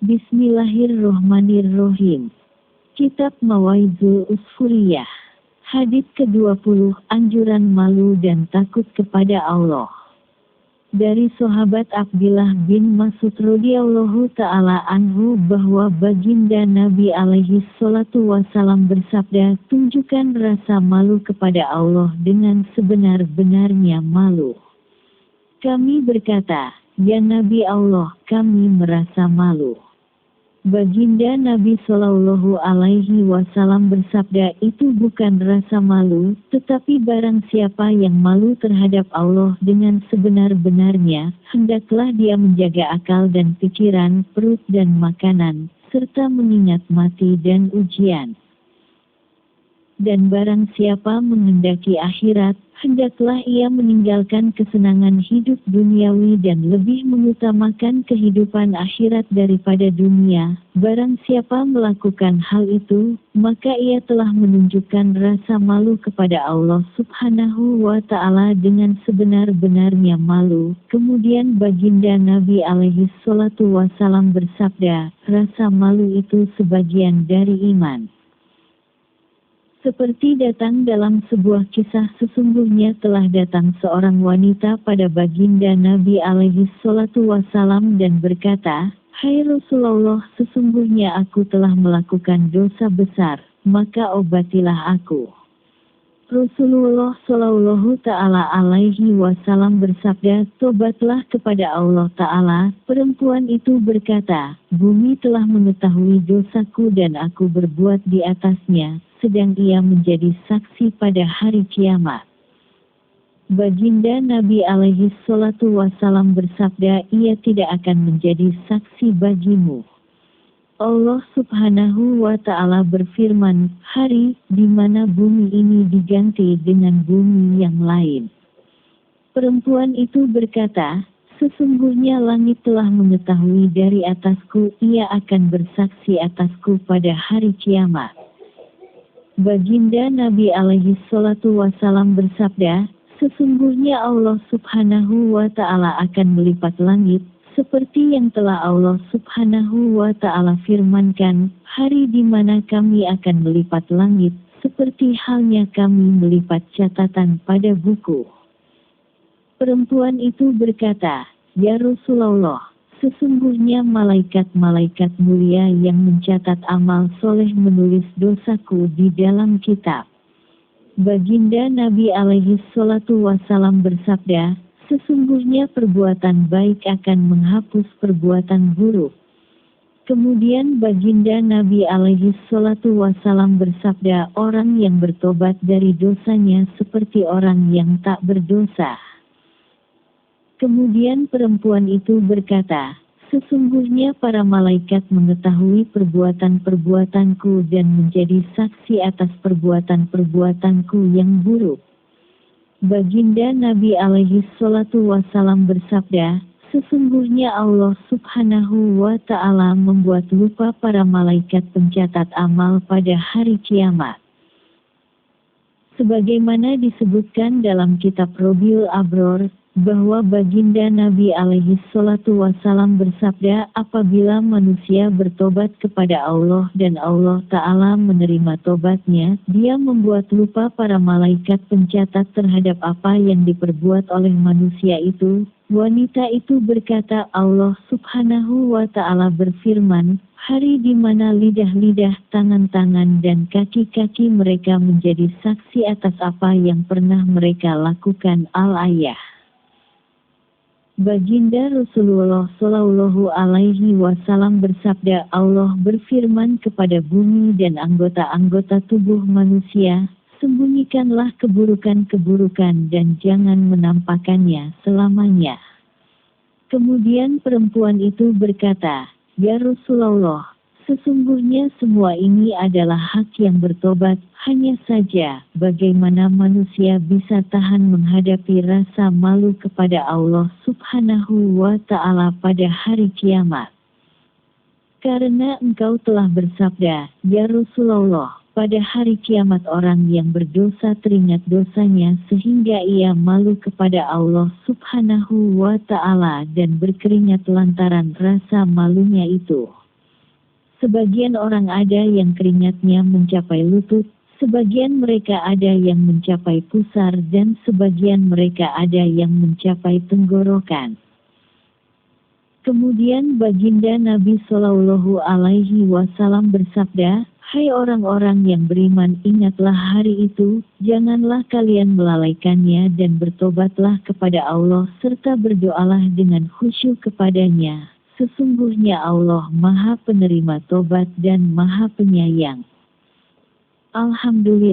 Bismillahirrohmanirrohim. Kitab Mawaidul Usfuriyah. Hadits ke-20, anjuran malu dan takut kepada Allah. Dari sahabat Abdullah bin Mas'ud radhiyallahu ta'ala anhu bahwa baginda Nabi alaihi salatu wasalam bersabda, tunjukkan rasa malu kepada Allah dengan sebenar-benarnya malu. Kami berkata, ya Nabi Allah, kami merasa malu. Baginda Nabi Shallallahu Alaihi Wasallam bersabda, itu bukan rasa malu, tetapi barang siapa yang malu terhadap Allah dengan sebenar-benarnya, hendaklah dia menjaga akal dan pikiran, perut dan makanan, serta mengingat mati dan ujian. Dan barang siapa menghendaki akhirat, hendaklah ia meninggalkan kesenangan hidup duniawi dan lebih mengutamakan kehidupan akhirat daripada dunia. Barang siapa melakukan hal itu, maka ia telah menunjukkan rasa malu kepada Allah Subhanahu wa Ta'ala dengan sebenar-benarnya malu. Kemudian baginda Nabi alaihi salatu wasalam bersabda, rasa malu itu sebagian dari iman. Seperti datang dalam sebuah kisah, sesungguhnya telah datang seorang wanita pada baginda Nabi alaihi salatu wasalam dan berkata, hai Rasulullah, sesungguhnya aku telah melakukan dosa besar, maka obatilah aku. Rasulullah Shallallahu Ta'ala alaihi wasallam bersabda, tobatlah kepada Allah Ta'ala. Perempuan itu berkata, bumi telah mengetahui dosaku dan aku berbuat di atasnya, sedang ia menjadi saksi pada hari kiamat. Baginda Nabi alaihi salatu wasalam bersabda, ia tidak akan menjadi saksi bagimu. Allah Subhanahu wa Ta'ala berfirman, hari di mana bumi ini diganti dengan bumi yang lain. Perempuan itu berkata, sesungguhnya langit telah mengetahui dari atasku, ia akan bersaksi atasku pada hari kiamat. Baginda Nabi alaihi salatu wasalam bersabda, sesungguhnya Allah Subhanahu wa Ta'ala akan melipat langit, seperti yang telah Allah Subhanahu wa Ta'ala firmankan, hari di mana kami akan melipat langit, seperti halnya kami melipat catatan pada buku. Perempuan itu berkata, ya Rasulullah, sesungguhnya malaikat-malaikat mulia yang mencatat amal soleh menulis dosaku di dalam kitab. Baginda Nabi alaihi salatu wasalam bersabda, sesungguhnya perbuatan baik akan menghapus perbuatan buruk. Kemudian baginda Nabi alaihi salatu wasalam bersabda, orang yang bertobat dari dosanya seperti orang yang tak berdosa. Kemudian perempuan itu berkata, sesungguhnya para malaikat mengetahui perbuatan-perbuatanku dan menjadi saksi atas perbuatan-perbuatanku yang buruk. Baginda Nabi alaihi salatu wasalam bersabda, sesungguhnya Allah Subhanahu wa Ta'ala membuat lupa para malaikat pencatat amal pada hari kiamat. Sebagaimana disebutkan dalam kitab Robiul Abror, bahwa baginda Nabi alaihi salatu wasalam bersabda, apabila manusia bertobat kepada Allah dan Allah Ta'ala menerima tobatnya, dia membuat lupa para malaikat pencatat terhadap apa yang diperbuat oleh manusia itu. Wanita itu berkata, Allah Subhanahu wa Ta'ala berfirman, hari di mana lidah-lidah, tangan-tangan dan kaki-kaki mereka menjadi saksi atas apa yang pernah mereka lakukan. Al-Ayah. Baginda Rasulullah Shallallahu Alaihi Wasallam bersabda, Allah berfirman kepada bumi dan anggota-anggota tubuh manusia, sembunyikanlah keburukan-keburukan dan jangan menampakkannya selamanya. Kemudian perempuan itu berkata, ya Rasulullah, sesungguhnya semua ini adalah hak yang bertobat, hanya saja bagaimana manusia bisa tahan menghadapi rasa malu kepada Allah Subhanahu wa Ta'ala pada hari kiamat. Karena engkau telah bersabda, ya Rasulullah, pada hari kiamat orang yang berdosa teringat dosanya sehingga ia malu kepada Allah Subhanahu wa Ta'ala dan berkeringat lantaran rasa malunya itu. Sebagian orang ada yang keringatnya mencapai lutut, sebagian mereka ada yang mencapai pusar dan sebagian mereka ada yang mencapai tenggorokan. Kemudian baginda Nabi Shallallahu Alaihi Wasallam bersabda, "Hai orang-orang yang beriman, ingatlah hari itu, janganlah kalian melalaikannya dan bertobatlah kepada Allah serta berdoalah dengan khusyuk kepadanya. Sesungguhnya Allah Maha Penerima Tobat dan Maha Penyayang." Alhamdulillah.